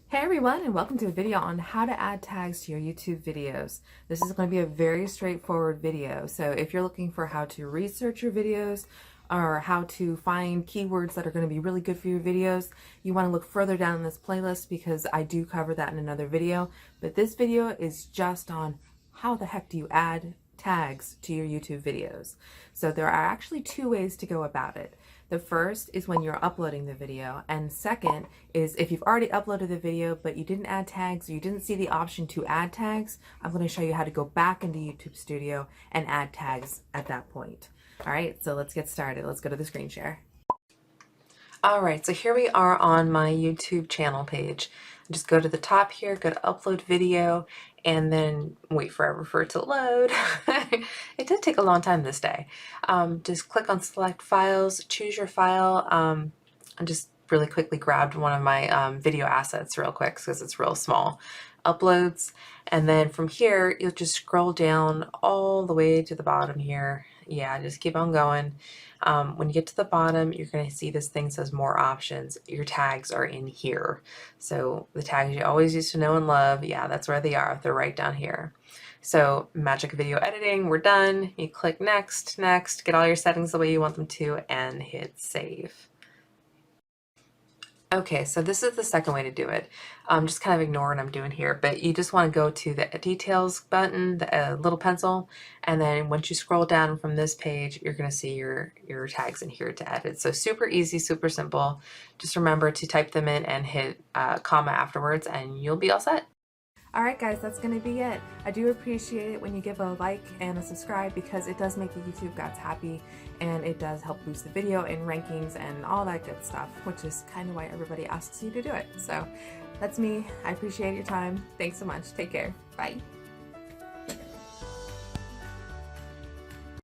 Hey everyone, and welcome to a video on how to add tags to your YouTube videos. This is going to be a very straightforward video. So if you're looking for how to research your videos or how to find keywords that are going to be really good for your videos, you want to look further down in this playlist because I do cover that in another video. But this video is just on how the heck do you add tags to your YouTube videos. So there are actually two ways to go about it. The first is when you're uploading the video, and second is if you've already uploaded the video but you didn't add tags or you didn't see the option to add tags, I'm going to show you how to go back into YouTube Studio and add tags at that point. All right, so let's get started. Let's go to the screen share. All right, so here we are on my YouTube channel page. Just go to the top here, go to upload video, and then wait forever for it to load. It did take a long time this day. Just click on select files, choose your file. I just really quickly grabbed one of my video assets real quick because it's real small. Uploads, and then from here you'll just scroll down all the way to the bottom here. Yeah, just keep on going. When you get to the bottom, you're going to see this thing says more options. Your tags are in here. So the tags you always used to know and love, yeah, that's where they are. They're right down here. So magic video editing, we're done. You click next, next, get all your settings the way you want them to, and hit save. Okay, so this is the second way to do it. Just kind of ignore what I'm doing here, but you just want to go to the details button, the little pencil, and then once you scroll down from this page, you're going to see your tags in here to edit. So super easy, super simple. Just remember to type them in and hit comma afterwards, and you'll be all set. Alright guys, that's going to be it. I do appreciate it when you give a like and a subscribe because it does make the YouTube gods happy and it does help boost the video in rankings and all that good stuff, which is kind of why everybody asks you to do it. So that's me. I appreciate your time. Thanks so much. Take care. Bye.